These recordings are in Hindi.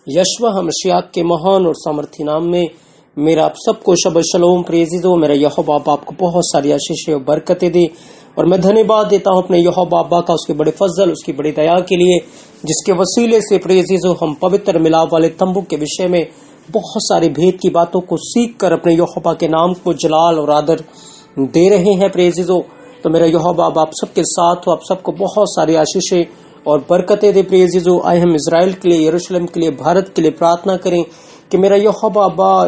यशवा मसीह के महान और सामर्थी नाम में मेरा आप सबको शब शलोम प्रेज़िदो। मेरा यहोवा बाप आपको बहुत सारी आशीषें और बरकतें दे और मैं धन्यवाद देता हूं अपने यहोवा बाबा का, उसके बड़े फजल, उसकी बड़ी दया के लिए, जिसके वसीले से प्रेज़िदो हम पवित्र मिलाप वाले तंबू के विषय में बहुत सारे भेद की बातों को सीख कर अपने यहोवा के नाम को जलाल और आदर दे रहे हैं प्रेज़िदो। तो मेरा यहोवा बाप सबके साथ हो, आप सबको बहुत सारी आशीषें और बरकतें दे प्रेज़िदो। आए हम इजराइल के लिए, यरूशलेम के लिए, भारत के लिए प्रार्थना करें कि मेरा यहोवा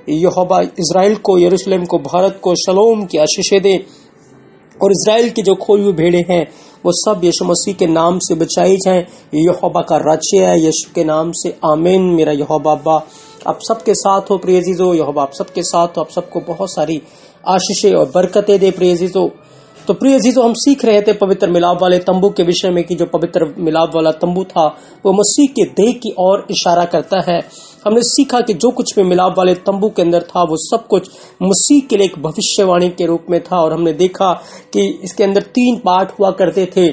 इजराइल को, यरूशलेम को, भारत को शलोम की आशीषें दे और इजराइल की जो खोई हुई भेड़ें हैं वो सब यीशु मसीह के नाम से बचाई जाएं। यहोवा का राज्य है, यीशु के नाम से आमीन। मेरा यहोवा आप सबके साथ हो प्रेज़िदो। यहोवा आप सबके साथ हो, आप सबको बहुत सारी आशीषें और बरकतें दे प्रेज़िदो। तो प्रेज़िदो हम सीख रहे थे पवित्र मिलाप वाले तंबू के विषय में कि जो पवित्र मिलाप वाला तंबू था वो मसीह के देह की ओर इशारा करता है। हमने सीखा कि जो कुछ भी मिलाप वाले तंबू के अंदर था वो सब कुछ मसीह के लिए एक भविष्यवाणी के रूप में था। और हमने देखा कि इसके अंदर 3 पार्ट हुआ करते थे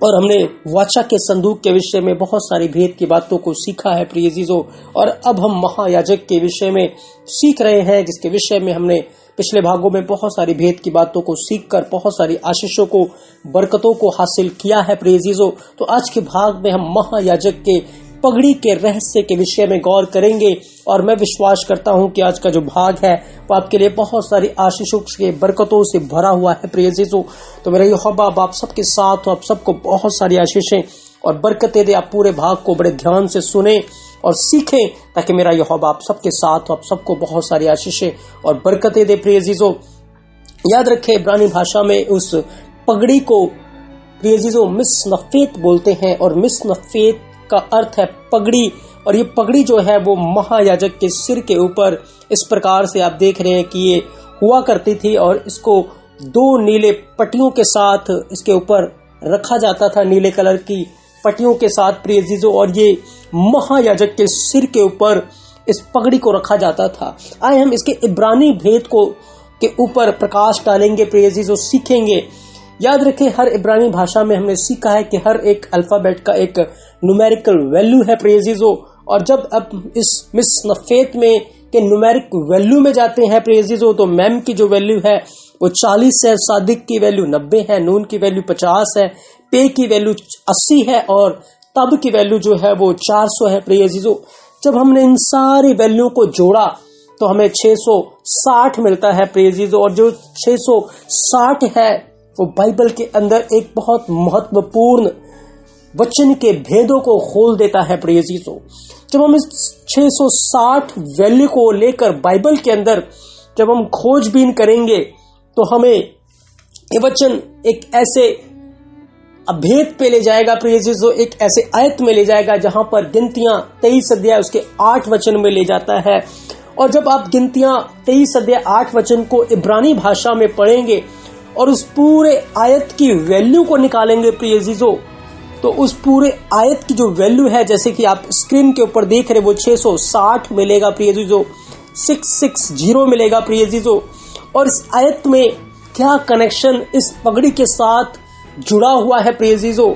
और हमने वाचा के संदूक के विषय में बहुत सारी भेद की बातों को सीखा है प्रियजीजो। और अब हम महायाजक के विषय में सीख रहे हैं, जिसके विषय में हमने पिछले भागों में बहुत सारी भेद की बातों को सीखकर बहुत सारी आशीषों को, बरकतों को हासिल किया है प्रियजीजो। तो आज के भाग में हम महायाजक के पगड़ी के रहस्य के विषय में गौर करेंगे और मैं विश्वास करता हूं कि आज का जो भाग है वो आपके लिए बहुत सारी आशीषों से, बरकतों से भरा हुआ है प्रियजीजो। तो मेरा यहोवा आप सबके साथ हो, आप सबको बहुत सारी आशीषें और बरकतें दे। आप पूरे भाग को बड़े ध्यान से सुने और सीखें ताकि मेरा यहोवा आप सबके साथ हो, आप सबको बहुत सारी आशीषें और बरकतें दे प्रियजीजो। याद रखें, इब्रानी भाषा में उस पगड़ी को प्रियजीजो मिस्नफेत बोलते हैं और मिस्नफेत का अर्थ है पगड़ी। और ये पगड़ी जो है वो महायाजक के सिर के ऊपर इस प्रकार से आप देख रहे हैं कि ये हुआ करती थी और इसको 2 नीले पट्टियों के साथ इसके ऊपर रखा जाता था, नीले कलर की पट्टियों के साथ प्रियजीजो। और ये महायाजक के सिर के ऊपर इस पगड़ी को रखा जाता था। आए हम इसके इब्रानी भेद को के ऊपर प्रकाश डालेंगे प्रियजीजो, सीखेंगे। याद रखें, हर इब्रानी भाषा में हमने सीखा है कि हर एक अल्फाबेट का एक न्यूमेरिकल वैल्यू है प्रियजीजो। और जब अब इस मिस्नफेत में के न्यूमेरिक वैल्यू में जाते हैं प्रियजीजो, तो मैम की जो वैल्यू है वो 40 है, सादिक की वैल्यू 90 है, नून की वैल्यू 50 है, पे की वैल्यू 80 है और तब की वैल्यू जो है वो 400 है प्रियजीजो। जब हमने इन सारी वैल्यू को जोड़ा तो हमें 660 मिलता है प्रियजीजो। और जो 660 है वो बाइबल के अंदर एक बहुत महत्वपूर्ण वचन के भेदों को खोल देता है प्रियजीजो। जब हम इस 660 वैल्यू को लेकर बाइबल के अंदर जब हम खोजबीन करेंगे तो हमें ये वचन एक ऐसे भेद पे ले जाएगा प्रियजीजो, एक ऐसे आयत में ले जाएगा जहां पर गिनतियां 23 अध्याय उसके 8 वचन में ले जाता है। और जब आप गिनतियां 23 अध्याय 8 वचन को इब्रानी भाषा में पढ़ेंगे और उस पूरे आयत की वैल्यू को निकालेंगे प्रियजीजो, तो उस पूरे आयत की जो वैल्यू है, जैसे कि आप स्क्रीन के ऊपर देख रहे, वो 660 मिलेगा प्रियजीजो, 660 मिलेगा प्रियजीजो। और इस आयत में क्या कनेक्शन इस पगड़ी के साथ जुड़ा हुआ है प्रियजीजो,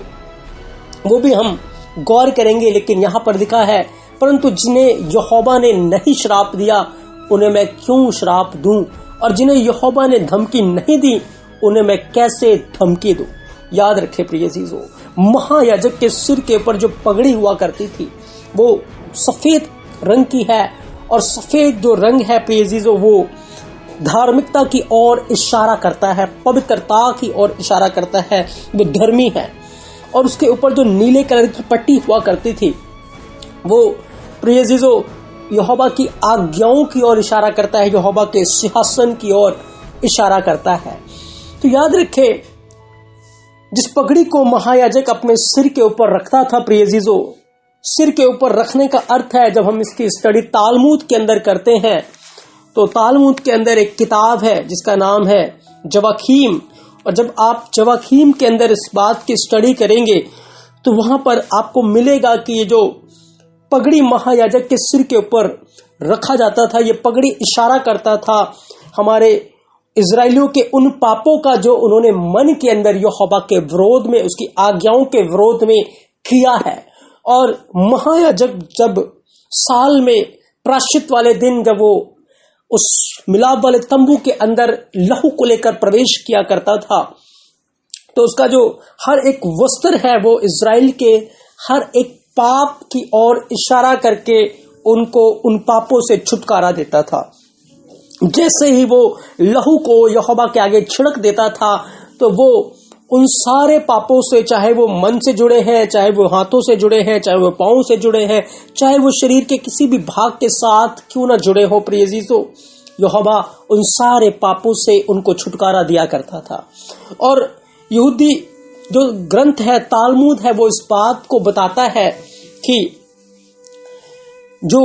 वो भी हम गौर करेंगे। लेकिन यहाँ पर लिखा है, परंतु जिन्हें यहोवा ने नहीं श्राप दिया उन्हें मैं क्यों श्राप दूं, और जिन्हें यहोवा ने धमकी नहीं दी उन्हें मैं कैसे धमकी दूं। याद रखें प्रियजीजो, महायाजक के सिर के ऊपर जो पगड़ी हुआ करती थी वो सफेद रंग की है। और सफेद जो रंग है प्रियजीजो वो धार्मिकता की ओर इशारा करता है, पवित्रता की ओर इशारा करता है, वो धर्मी है। और उसके ऊपर जो नीले कलर की पट्टी हुआ करती थी वो प्रियजीजो यहोवा की आज्ञाओं की ओर इशारा करता है, यहोवा के सिंहासन की ओर इशारा करता है। तो याद रखें, जिस पगड़ी को महायाजक अपने सिर के ऊपर रखता था प्रियजीजो, सिर के ऊपर रखने का अर्थ है, जब हम इसकी स्टडी तालमुद के अंदर करते हैं तो तालमुद के अंदर एक किताब है जिसका नाम है जवाखीम। और जब आप जवाखीम के अंदर इस बात की स्टडी करेंगे तो वहां पर आपको मिलेगा कि ये जो पगड़ी महायाजक के सिर के ऊपर रखा जाता था, ये पगड़ी इशारा करता था हमारे इजराइलियों के उन पापों का जो उन्होंने मन के अंदर यहोवा के विरोध में, उसकी आज्ञाओं के विरोध में किया है। और महायाजक जब साल में प्रायश्चित वाले दिन जब वो उस मिलाप वाले तंबू के अंदर लहू को लेकर प्रवेश किया करता था, तो उसका जो हर एक वस्त्र है वो इज़राइल के हर एक पाप की ओर इशारा करके उनको उन पापों से छुटकारा देता था। जैसे ही वो लहू को यहोवा के आगे छिड़क देता था, तो वो उन सारे पापों से, चाहे वो मन से जुड़े हैं, चाहे वो हाथों से जुड़े हैं, चाहे वो पांव से जुड़े हैं, चाहे वो शरीर के किसी भी भाग के साथ क्यों ना जुड़े हो, प्रिय अजीजों, यहोवा उन सारे पापों से उनको छुटकारा दिया करता था। और यहूदी जो ग्रंथ है, तालमुद है, वो इस बात को बताता है कि जो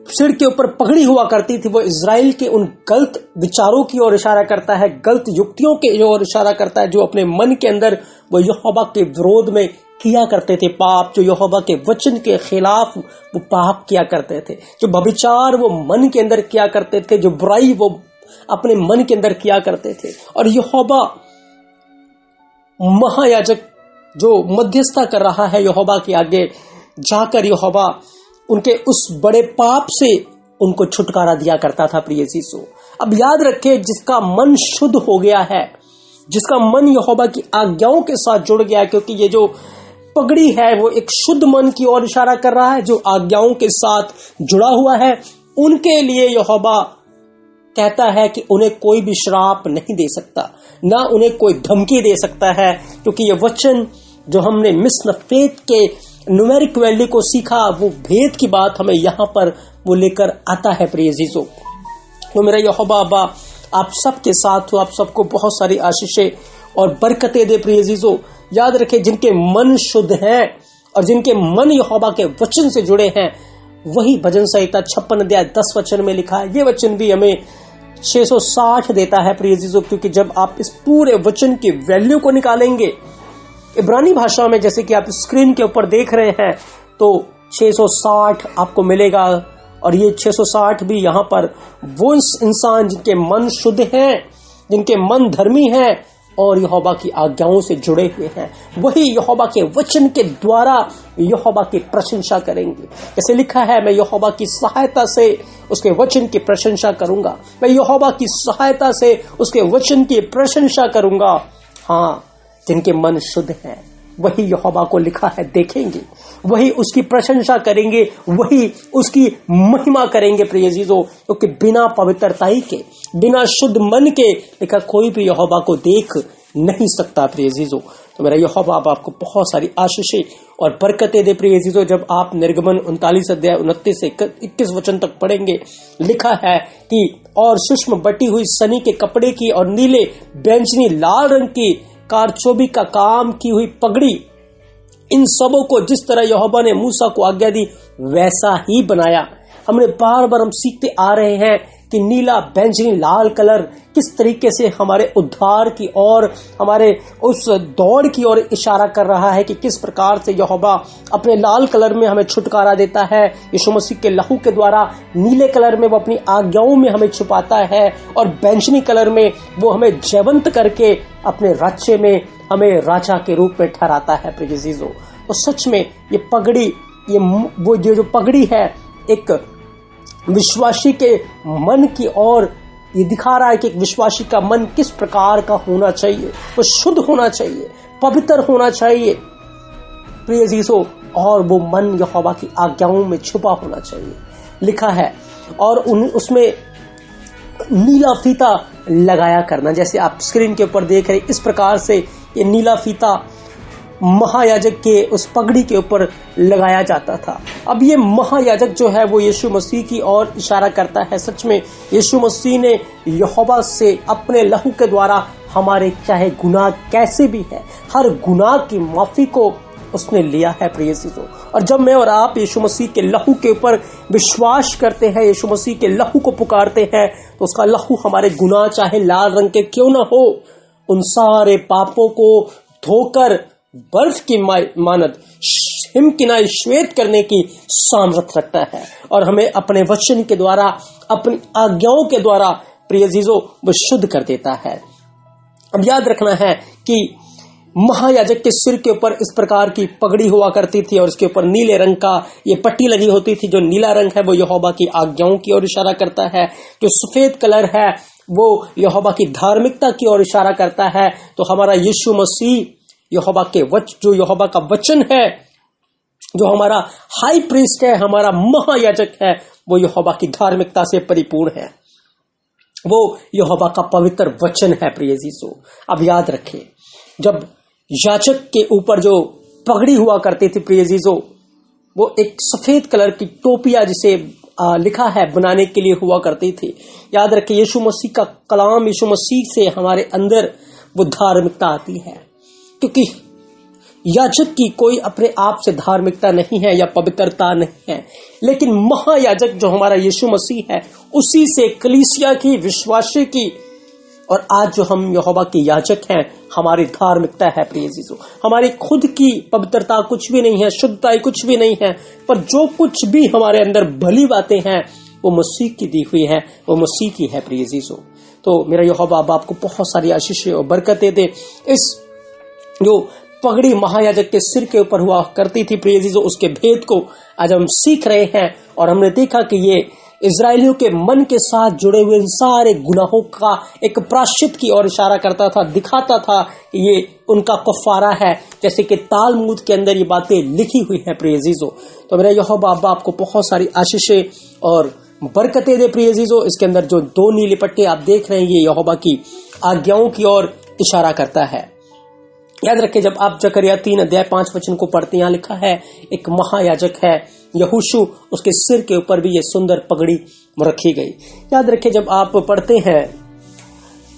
सिर के ऊपर पगड़ी हुआ करती थी, वो इज़राइल के उन गलत विचारों की ओर इशारा करता है, गलत युक्तियों के ओर इशारा करता है, जो अपने मन के अंदर वो यहोवा के विरोध में किया करते थे पाप, जो यहोवा के वचन के खिलाफ वो पाप किया करते थे, जो व्यभिचार वो मन के अंदर किया करते थे, जो बुराई वो अपने मन के अंदर किया करते थे। और यहोवा महायाजक जो मध्यस्थता कर रहा है यहोवा के आगे जाकर, यहोवा उनके उस बड़े पाप से उनको छुटकारा दिया करता था। प्रिय यीशु, अब याद रखें, जिसका मन शुद्ध हो गया है, जिसका मन यहोवा की आज्ञाओं के साथ जुड़ गया है, क्योंकि ये जो पगड़ी है वो एक शुद्ध मन की ओर इशारा कर रहा है, जो आज्ञाओं के साथ जुड़ा हुआ है, उनके लिए यहोवा कहता है कि उन्हें कोई भी श्राप नहीं दे सकता, ना उन्हें कोई धमकी दे सकता है, क्योंकि ये वचन जो हमने मिशन फेथ के न्यूमेरिक वैल्यू को सीखा, वो भेद की बात हमें यहाँ पर वो लेकर आता है। प्रिय अजीजों, तो मेरा यहोवा अब्बा आप सबके साथ हो, आप सबको बहुत सारी आशीषें और बरकतें दे। प्रिय अजीजों, याद रखें, जिनके मन शुद्ध हैं और जिनके मन यहोवा के वचन से जुड़े हैं, वही भजन संहिता 56 अध्याय 10 वचन में लिखा है। ये वचन भी हमें 660 देता है। प्रिय अजीजों, क्योंकि जब आप इस पूरे वचन की वैल्यू को निकालेंगे इब्रानी भाषा में, जैसे कि आप स्क्रीन के ऊपर देख रहे हैं, तो 660 आपको मिलेगा। और ये 660 भी यहाँ पर वो इंसान जिनके मन शुद्ध हैं, जिनके मन धर्मी हैं और यहोवा की आज्ञाओं से जुड़े हुए हैं, वही यहोवा के वचन के द्वारा यहोवा की प्रशंसा करेंगे। जैसे लिखा है, मैं यहोवा की सहायता से उसके वचन की प्रशंसा करूंगा, मैं यहोवा की सहायता से उसके वचन की प्रशंसा करूंगा। हाँ, जिनके मन शुद्ध हैं वही यहोवा को लिखा है देखेंगे, वही उसकी प्रशंसा करेंगे, वही उसकी महिमा करेंगे। प्रिय अजीजों, क्योंकि बिना पवित्रताई के, बिना शुद्ध मन के लिखा कोई भी यहोवा को देख नहीं सकता। प्रिय अजीजों, तो मेरा यहोवा आपको बहुत सारी आशीषें और बरकतें दे। प्रिय अजीजों, जब आप निर्गमन 39 अध्याय 29 से 21 वचन तक पढ़ेंगे, लिखा है कि और सूक्ष्म बटी हुई सनी के कपड़े की और नीले बैंगनी लाल रंग की कारचोबी का काम की हुई पगड़ी, इन सबों को जिस तरह यहोवा ने मूसा को आज्ञा दी वैसा ही बनाया। हमने बार बार हम सीखते आ रहे हैं कि नीला बैंगनी लाल कलर किस तरीके से हमारे उद्धार की ओर, हमारे उस दौड़ की ओर इशारा कर रहा है कि किस प्रकार से यहोवा अपने लाल कलर में हमें छुटकारा देता है, यीशु मसीह के लहू के द्वारा। नीले कलर में वो अपनी आज्ञाओं में हमें छुपाता है और बैंगनी कलर में वो हमें जयवंत करके अपने राज्य में हमें राजा के रूप में ठहराता है। प्रिय अजीजों, तो सच में ये पगड़ी, वो जो पगड़ी है, एक विश्वासी के मन की ओर ये दिखा रहा है कि एक विश्वासी का मन किस प्रकार का होना चाहिए। वो शुद्ध होना चाहिए, पवित्र होना चाहिए। प्रिय अजीजों, और वो मन यहोवा की आज्ञाओं में छुपा होना चाहिए। लिखा है, और उसमें नीला फीता लगाया करना, जैसे आप स्क्रीन के ऊपर देख रहे हैं, इस प्रकार से ये नीला फीता महायाजक के उस पगड़ी के ऊपर लगाया जाता था। अब ये महायाजक जो है वो यीशु मसीह की ओर इशारा करता है। सच में यीशु मसीह ने यहोवा से अपने लहू के द्वारा हमारे चाहे गुनाह कैसे भी है, हर गुनाह की माफी को उसने लिया है। प्रिय अजीजों, और जब मैं और आप यीशु मसीह के लहू के ऊपर विश्वास करते हैं, यीशु मसीह के लहू को पुकारते हैं, तो उसका लहू हमारे गुनाह चाहे लाल रंग के क्यों ना हो, उन सारे पापों को धोकर बर्फ की मानद हिमकिनाई श्वेत करने की सामर्थ रखता है और हमें अपने वचन के द्वारा, अपनी आज्ञाओं के द्वारा, प्रिय अजीजों, वो शुद्ध कर देता है। अब याद रखना है कि महायाजक के सिर के ऊपर इस प्रकार की पगड़ी हुआ करती थी और उसके ऊपर नीले रंग का ये पट्टी लगी होती थी। जो नीला रंग है वो यहोवा की आज्ञाओं की ओर इशारा करता है। जो सफेद कलर है वो यहोवा की धार्मिकता की ओर इशारा करता है। तो हमारा यीशु मसीह यहोवा के जो यहोवा का वचन है, जो हमारा हाई प्रीस्ट है, हमारा महायाजक है, वो यहोवा की धार्मिकता से परिपूर्ण है। वो यहोवा का पवित्र वचन है। प्रिय जीसो, अब याद रखें, जब याजक के ऊपर जो पगड़ी हुआ करती थी प्रिय जीसो, वो एक सफेद कलर की टोपिया जिसे लिखा है बनाने के लिए हुआ करती थी। याद रखें, यीशु मसीह का कलाम, यीशु मसीह से हमारे अंदर वो धार्मिकता आती है, क्योंकि याजक की कोई अपने आप से धार्मिकता नहीं है या पवित्रता नहीं है, लेकिन महायाजक जो हमारा यीशु मसीह है, उसी से कलीसिया की, विश्वासी की, और आज जो हम यहोवा के याजक हैं, हमारी धार्मिकता है प्रिय जीसो। हमारी खुद की पवित्रता कुछ भी नहीं है, शुद्धता कुछ भी नहीं है, पर जो कुछ भी हमारे अंदर भली बातें हैं वो मसीह की दी हुई है, वो मसीह की है प्रिय जीसो। तो मेरा यहोवा आपको बहुत सारी आशीषें और बरकतें दे। इस जो पगड़ी महायाजक के सिर के ऊपर हुआ करती थी प्रिय जीसो, उसके भेद को आज हम सीख रहे हैं और हमने देखा कि ये इजरायलियों के मन के साथ जुड़े हुए इन सारे गुनाहों का एक प्रायश्चित की ओर इशारा करता था, दिखाता था कि ये उनका कफारा है, जैसे कि तालमुद के अंदर ये बातें लिखी हुई है प्रिय जीसो। तो मेरा यहोवा आपको बहुत सारी आशीषें और बरकतें दे प्रिय जीसो। इसके अंदर जो 2 नीले पट्टे आप देख रहे हैं, ये यहोवा की आज्ञाओं की ओर इशारा करता है। याद रखें, जब आप जकरिया 3 अध्याय 5 वचन को पढ़ते, यहाँ लिखा है एक महायाजक है यहोशू, उसके सिर के ऊपर भी ये सुंदर पगड़ी रखी गई। याद रखें, जब आप पढ़ते हैं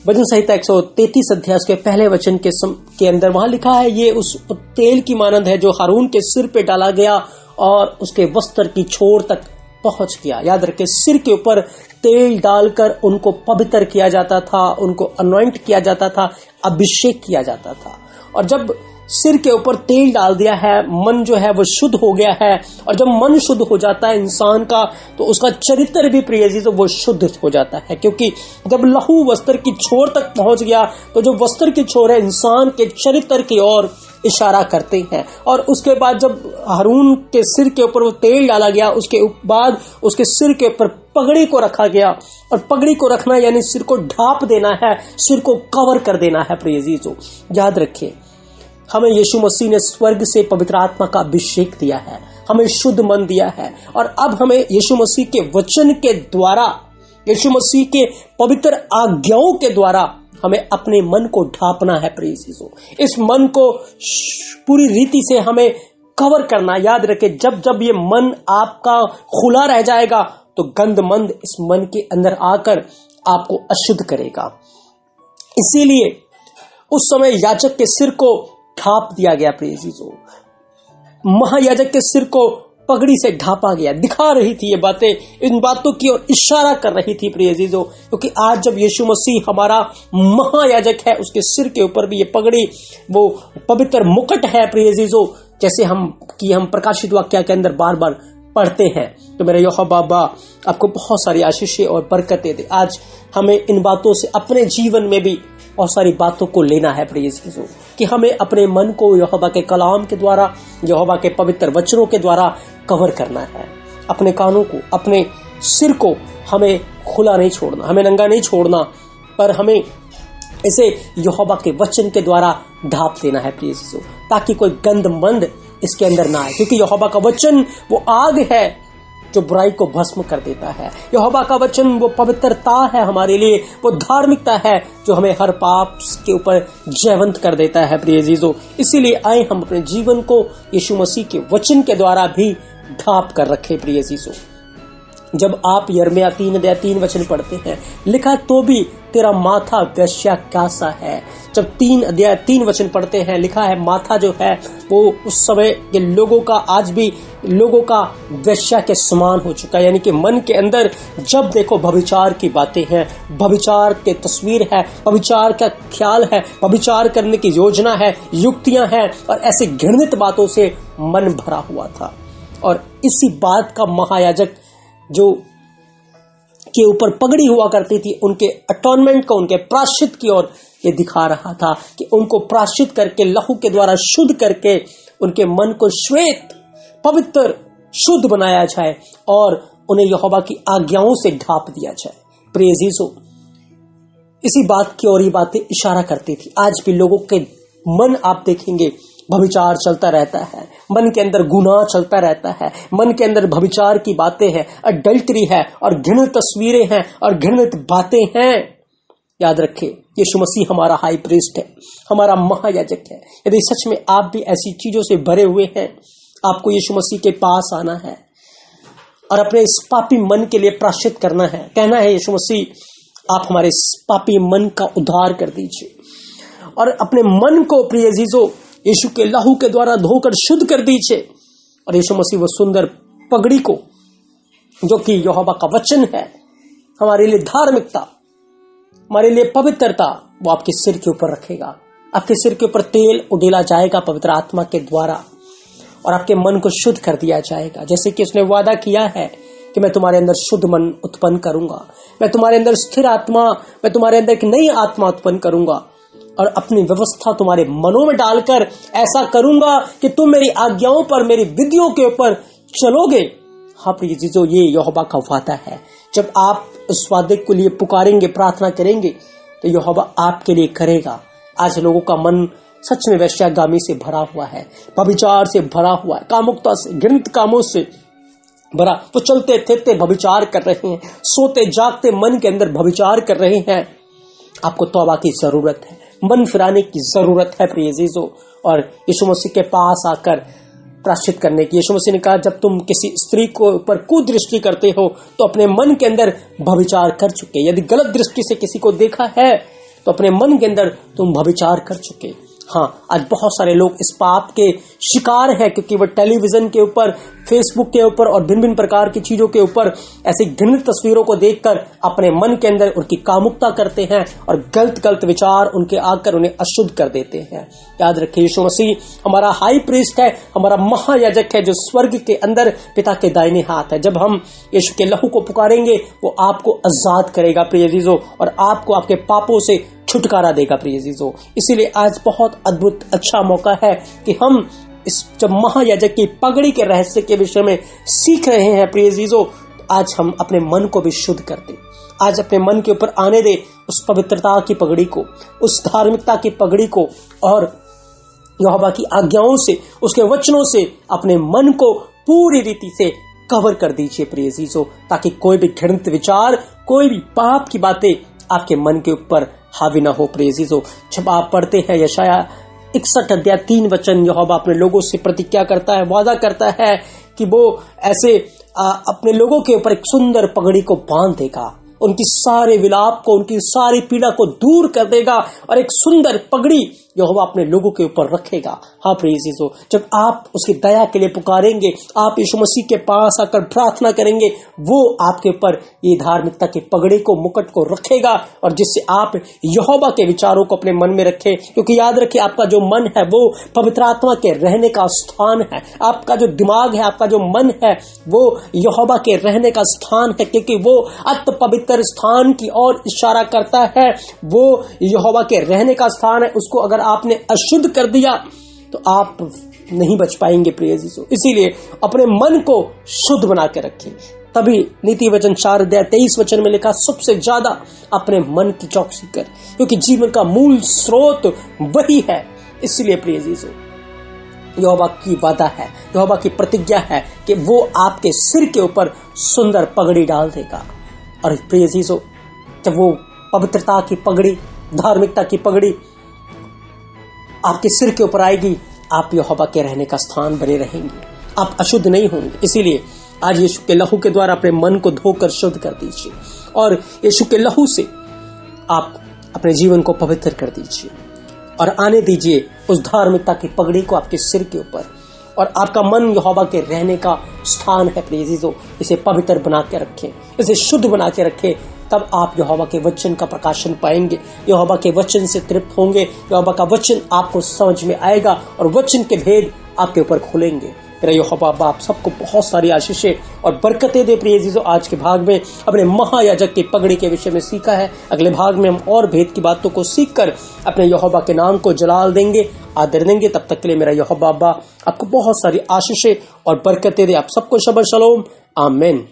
भजन संहिता 133 अध्याय के पहले वचन के अंदर वहां लिखा है, ये उस तेल की मानंद है जो हारून के सिर पे डाला गया और उसके वस्त्र की छोर तक पहुंच गया। याद रखें, सिर के ऊपर तेल डालकर उनको पवित्र किया जाता था, उनको अनॉइंट किया जाता था, अभिषेक किया जाता था। और जब सिर के ऊपर तेल डाल दिया है, मन जो है वो शुद्ध हो गया है, और जब मन शुद्ध हो जाता है इंसान का, तो उसका चरित्र भी प्रिय जी तो वो शुद्ध हो जाता है, क्योंकि जब लहू वस्त्र की छोर तक पहुंच गया, तो जो वस्त्र की छोर है इंसान के चरित्र की ओर इशारा करते हैं। और उसके बाद जब हारून के सिर के ऊपर वो तेल डाला गया, उसके बाद उसके सिर के ऊपर पगड़ी को रखा गया, और पगड़ी को रखना यानी सिर को ढाप देना है, सिर को कवर कर देना है प्रिय जीसो। याद रखिए, हमें यीशु मसीह ने स्वर्ग से पवित्र आत्मा का अभिषेक दिया है, हमें शुद्ध मन दिया है, और अब हमें यीशु मसीह के वचन के द्वारा, यीशु मसीह के पवित्र आज्ञाओं के द्वारा हमें अपने मन को ढापना है प्रिय जीसो। इस मन को पूरी रीति से हमें कवर करना। याद रखे, जब जब ये मन आपका खुला रह जाएगा, तो गंदमंद इस मन के अंदर आकर आपको अशुद्ध करेगा। इसीलिए उस समय याजक के सिर को ढाप दिया गया प्रिय जीसो, महायाजक के सिर को पगड़ी से ढापा गया। दिखा रही थी ये बातें, इन बातों की ओर इशारा कर रही थी प्रिय जीसो, क्योंकि आज जब यीशु मसीह हमारा महायाजक है, उसके सिर के ऊपर भी ये पगड़ी, वो पवित्र मुकुट है प्रिय जीसो, जैसे हम प्रकाशित वाक्य के अंदर बार बार पढ़ते हैं। तो मेरे यहोवा बाबा आपको बहुत सारी आशीषें और बरकतें दे। आज हमें इन बातों से अपने जीवन में भी बहुत सारी बातों को लेना है प्रिय जीसो, कि हमें अपने मन को यहोवा के कलाम के द्वारा, यहोवा के पवित्र वचनों के द्वारा कवर करना है। अपने कानों को, अपने सिर को हमें खुला नहीं छोड़ना, हमें नंगा नहीं छोड़ना, पर हमें इसे यहोवा के वचन के द्वारा ढाप देना है प्रिय जीसो, ताकि कोई गंदमंद इसके अंदर ना आए। क्योंकि यहोवा का वचन वो आग है जो बुराई को भस्म कर देता है। यहोवा का वचन वो पवित्रता है हमारे लिए, वो धार्मिकता है जो हमें हर पाप के ऊपर जयवंत कर देता है प्रिय जीसो। इसीलिए आए हम अपने जीवन को यीशु मसीह के वचन के द्वारा भी ढाप कर रखें प्रिय जीसो। जब आप यिर्मयाह 3:3 वचन पढ़ते हैं, लिखा तो भी तेरा माथा वेश्या का सा है। जब 3:3 वचन पढ़ते हैं, लिखा है माथा जो है वो उस समय के लोगों का, आज भी लोगों का वेश्या के समान हो चुका है। यानी कि मन के अंदर जब देखो व्यभिचार की बातें हैं, व्यभिचार के तस्वीर है, व्यभिचार का ख्याल है, व्यभिचार करने की योजना है, युक्तियां हैं, और ऐसी घृणित बातों से मन भरा हुआ था। और इसी बात का महायाजक जो के ऊपर पगड़ी हुआ करती थी, उनके अटॉनमेंट को, उनके प्रायश्चित की ओर ये दिखा रहा था कि उनको प्राश्चित करके लहू के द्वारा शुद्ध करके उनके मन को श्वेत पवित्र शुद्ध बनाया जाए और उन्हें यहोवा की आज्ञाओं से ढांप दिया जाए। प्रिय अजीजों, इसी बात की और ये बातें इशारा करती थी। आज भी लोगों के मन आप देखेंगे भविचार चलता रहता है, मन के अंदर गुनाह चलता रहता है, मन के अंदर भविचार की बातें हैं, अडल्टरी है और घृणित तस्वीरें हैं और घृणित बातें हैं। याद रखें, यीशु मसीह हमारा हाई प्रीस्ट है, हमारा महायाजक है। यदि सच में आप भी ऐसी चीजों से भरे हुए हैं, आपको यीशु मसीह के पास आना है और अपने इस पापी मन के लिए प्रायश्चित करना है। कहना है, यीशु मसीह आप हमारे इस पापी मन का उद्धार कर दीजिए और अपने मन को प्रिय अजीजों यीशु के लहू के द्वारा धोकर शुद्ध कर दीजिए। और यीशु मसीह वो सुंदर पगड़ी को, जो कि यहोवा का वचन है, हमारे लिए धार्मिकता, हमारे लिए पवित्रता, वो आपके सिर के ऊपर रखेगा। आपके सिर के ऊपर तेल उड़ेला जाएगा पवित्र आत्मा के द्वारा और आपके मन को शुद्ध कर दिया जाएगा। जैसे कि उसने वादा किया है कि मैं तुम्हारे अंदर शुद्ध मन उत्पन्न करूंगा, मैं तुम्हारे अंदर स्थिर आत्मा, मैं तुम्हारे अंदर एक नई आत्मा उत्पन्न करूंगा और अपनी व्यवस्था तुम्हारे मनों में डालकर ऐसा करूंगा कि तुम मेरी आज्ञाओं पर, मेरी विधियों के ऊपर चलोगे। हाँ प्रिय जीजो, ये यहोवा का वादा है। जब आप उस वादे के लिए पुकारेंगे, प्रार्थना करेंगे, तो यहोवा आपके लिए करेगा। आज लोगों का मन सच में वैश्यागामी से भरा हुआ है, व्यभिचार से भरा हुआ है, कामुकता से, घृणित कामों से भरा। वो चलते फिरते व्यभिचार कर रहे हैं, सोते जागते मन के अंदर व्यभिचार कर रहे हैं। आपको तौबा की जरूरत है, मन फिराने की जरूरत है प्रिय अजीजों, और यीशु मसीह के पास आकर प्रायश्चित करने की। यीशु मसीह ने कहा, जब तुम किसी स्त्री को ऊपर कुदृष्टि करते हो तो अपने मन के अंदर व्यभिचार कर चुके। यदि गलत दृष्टि से किसी को देखा है तो अपने मन के अंदर तुम व्यभिचार कर चुके। हाँ, आज बहुत सारे लोग इस पाप के शिकार हैं क्योंकि वो टेलीविजन के ऊपर, फेसबुक के ऊपर और भिन्न भिन्न प्रकार की चीजों के ऊपर ऐसी घृणित तस्वीरों को देखकर अपने मन के अंदर उनकी कामुकता करते हैं और गलत गलत विचार उनके आकर उन्हें अशुद्ध कर देते हैं। याद रखिए, यीशु मसीह हमारा हाई प्रीस्ट है, हमारा महायाजक है, जो स्वर्ग के अंदर पिता के दाहिने हाथ है। जब हम यीशु के लहू को पुकारेंगे, वो आपको आजाद करेगा प्रिय अजीजों, और आपको आपके पापों से छुटकारा देगा प्रिय अजीजों। इसीलिए आज बहुत अद्भुत अच्छा मौका है कि हम इस जब महायाजक की पगड़ी के रहस्य के विषय में सीख रहे हैं प्रिय अजीजों, आज हम अपने मन को भी शुद्ध कर दें। आज अपने मन के ऊपर आने दे उस पवित्रता की पगड़ी को, उस धार्मिकता की पगड़ी को, और यहोवा की आज्ञाओं से, उसके वचनों से अपने मन को पूरी रीति से कवर कर दीजिए प्रिय अजीजों, ताकि कोई भी घृणित विचार, कोई भी पाप की बातें आपके मन के ऊपर हावी ना हो प्रिय अजीजों। जब आप पढ़ते हैं यशाया 61 अध्याय 3 वचन, यहोवा अपने लोगों से प्रतिज्ञा करता है, वादा करता है कि वो ऐसे अपने लोगों के ऊपर एक सुंदर पगड़ी को बांध देगा, उनकी सारे विलाप को, उनकी सारी पीड़ा को दूर कर देगा और एक सुंदर पगड़ी यहोवा अपने लोगों के ऊपर रखेगा। हाँ प्रिय अजीजों, जब आप उसकी दया के लिए पुकारेंगे, आप यीशु मसीह के पास आकर प्रार्थना करेंगे, वो आपके ऊपर ये धार्मिकता की पगड़ी को, मुकुट को रखेगा, और जिससे आप यहोवा के विचारों को अपने मन में रखें। क्योंकि याद रखिए, आपका जो मन है वो पवित्र आत्मा के रहने का स्थान है। आपका जो दिमाग है, आपका जो मन है, वो यहोवा के रहने का स्थान है, क्योंकि वो अति पवित्र स्थान की ओर इशारा करता है। वो यहोवा के रहने का स्थान है। उसको अगर आपने अशुद्ध कर दिया तो आप नहीं बच पाएंगे प्रिय अजीजों। इसीलिए अपने मन को शुद्ध बना के रखें। तभी नीति वचन 4 अध्याय 23 वचन में लिखा, सबसे ज्यादा अपने मन की चौकसी कर, क्योंकि जीवन का मूल स्रोत वही है। इसलिए प्रिय अजीजों, यहोवा की वादा है, यहोवा की प्रतिज्ञा है कि वो आपके सिर के ऊपर सुंदर पगड़ी डाल देगा। और प्रिय अजीजों, जब वो पवित्रता की पगड़ी, धार्मिकता की पगड़ी आपके सिर के ऊपर आएगी, आप यहोवा के रहने का स्थान बने रहेंगे, आप अशुद्ध नहीं होंगे। इसीलिए आज यीशु के लहू के द्वारा अपने मन को धोकर शुद्ध कर दीजिए और यीशु के लहू से आप अपने जीवन को पवित्र कर दीजिए और आने दीजिए उस धार्मिकता की पगड़ी को आपके सिर के ऊपर। और आपका मन यहोवा के रहने का स्थान है प्रिय अजीजों। इसे पवित्र बना के रखें, इसे शुद्ध बना के रखें, तब आप यहोवा के वचन का प्रकाशन पाएंगे, यहोवा के वचन से तृप्त होंगे, यहोवा का वचन आपको समझ में आएगा और वचन के भेद आपके ऊपर खुलेंगे। मेरा यहोवा बाबा आप सबको बहुत सारी आशीषें और बरकतें दे। प्रिय अजीजों, आज के भाग में अपने महायाजक की पगड़ी के विषय में सीखा है। अगले भाग में हम और भेद की बातों को सीख कर अपने यहोवा के नाम को जलाल देंगे, आदर देंगे। तब तक के लिए मेरा यहोवा बाबा आपको बहुत सारी आशीषें और बरकतें दे। आप सबको शबा शलोम, आमीन।